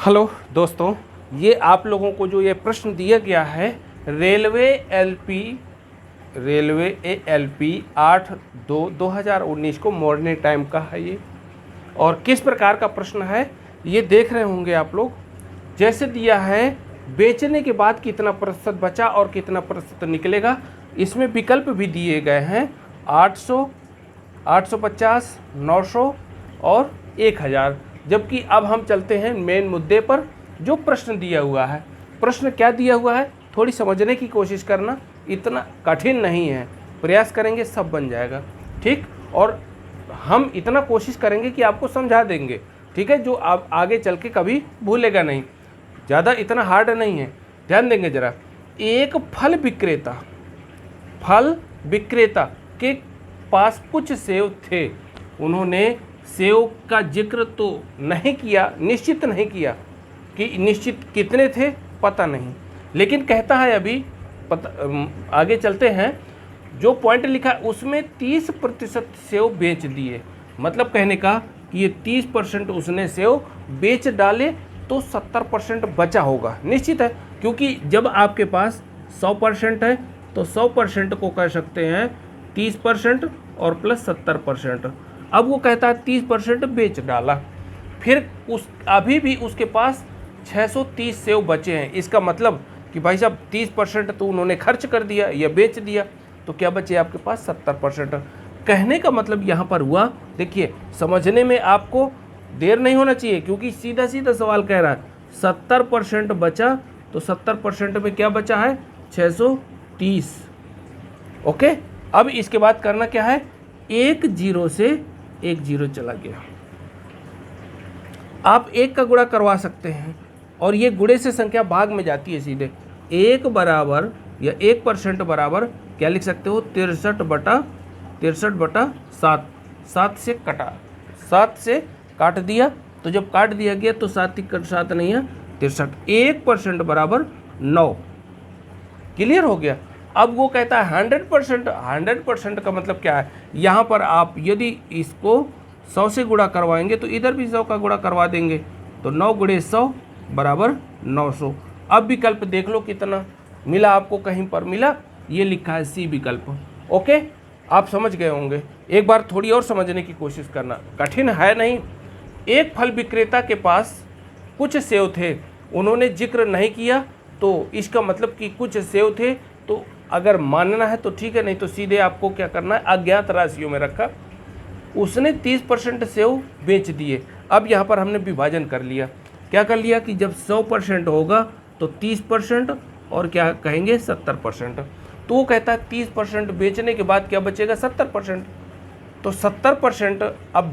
Hello दोस्तों, ये आप लोगों को जो ये प्रश्न दिया गया है रेलवे एएलपी 8/2/2019 को मॉर्निंग टाइम का है ये। और किस प्रकार का प्रश्न है ये देख रहे होंगे आप लोग। जैसे दिया है बेचने के बाद कितना प्रतिशत बचा और कितना प्रतिशत निकलेगा, इसमें विकल्प भी दिए गए हैं 800, 850, 900 और 1000। जबकि अब हम चलते हैं मेन मुद्दे पर जो प्रश्न दिया हुआ है। प्रश्न क्या दिया हुआ है थोड़ी समझने की कोशिश करना, इतना कठिन नहीं है, प्रयास करेंगे सब बन जाएगा, ठीक। और हम इतना कोशिश करेंगे कि आपको समझा देंगे, ठीक है, जो आप आगे चल के कभी भूलेगा नहीं। ज़्यादा इतना हार्ड नहीं है, ध्यान देंगे ज़रा। एक फल विक्रेता के पास कुछ सेब थे। उन्होंने सेब का जिक्र तो नहीं किया, निश्चित नहीं किया कि निश्चित कितने थे, पता नहीं, लेकिन कहता है अभी आगे चलते हैं। जो पॉइंट लिखा है उसमें 30% सेब बेच दिए। मतलब कहने का कि ये 30% उसने सेब बेच डाले तो 70% बचा होगा, निश्चित है। क्योंकि जब आपके पास 100% है तो 100% को कह सकते हैं 30% और प्लस 70%। अब वो कहता है 30% बेच डाला, फिर अभी भी उसके पास 630 सेब बचे हैं। इसका मतलब कि भाई साहब 30% तो उन्होंने खर्च कर दिया या बेच दिया, तो क्या बचे आपके पास 70%। कहने का मतलब यहाँ पर हुआ, देखिए समझने में आपको देर नहीं होना चाहिए, क्योंकि सीधा सीधा सवाल कह रहा है 70% बचा, तो 70% में क्या बचा है 630। ओके, अब इसके बाद करना क्या है, एक जीरो से एक जीरो चला गया। आप एक का गुणा करवा सकते हैं और ये गुणे से संख्या भाग में जाती है सीधे। 1 बराबर या 1% बराबर क्या लिख सकते हो 63/7। 7 से कटा, 7 से काट दिया, तो जब काट दिया गया तो 7 नहीं है 63। 1% बराबर 9। क्लियर हो गया। अब वो कहता है 100% का मतलब क्या है, यहाँ पर आप यदि इसको 100 से गुणा करवाएंगे तो इधर भी 100 का गुणा करवा देंगे, तो 9 गुणे 100 बराबर 900। अब विकल्प देख लो कितना मिला आपको, कहीं पर मिला, ये लिखा है सी विकल्प। ओके, आप समझ गए होंगे। एक बार थोड़ी और समझने की कोशिश करना, कठिन है नहीं। एक फल विक्रेता के पास कुछ सेब थे, उन्होंने जिक्र नहीं किया, तो इसका मतलब कि कुछ सेब थे, तो अगर मानना है तो ठीक है, नहीं तो सीधे आपको क्या करना है, अज्ञात राशियों में रखा। उसने 30% सेब बेच दिए। अब यहाँ पर हमने विभाजन कर लिया, क्या कर लिया कि जब 100% होगा तो 30% और क्या कहेंगे 70%। तो वो कहता है 30% बेचने के बाद क्या बचेगा 70%। तो 70% अब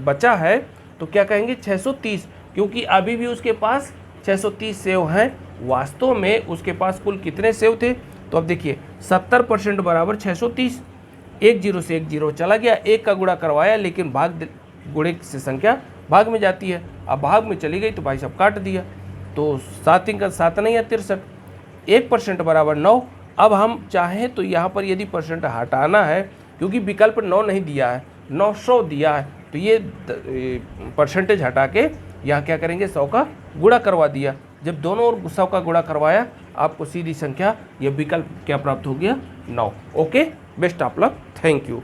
बचा है, तो क्या कहेंगे 630, क्योंकि अभी भी उसके पास 630 सेब हैं। वास्तव में उसके पास कुल कितने सेब थे, तो अब देखिए 70% बराबर 630। एक जीरो से एक जीरो चला गया, एक का गुणा करवाया, लेकिन गुणे से संख्या भाग में जाती है। अब भाग में चली गई तो भाई साहब काट दिया, तो 7 नहीं है 63। 1% बराबर 9। अब हम चाहें तो यहाँ पर यदि परसेंट हटाना है, क्योंकि विकल्प 9 नहीं दिया है, 900 दिया है, तो ये परसेंटेज हटा के यहाँ क्या करेंगे 100 का गुणा करवा दिया। जब दोनों ओर 100 का गुणा करवाया, आपको सीधी संख्या या विकल्प क्या प्राप्त हो गया 9। Okay, best of luck, thank you.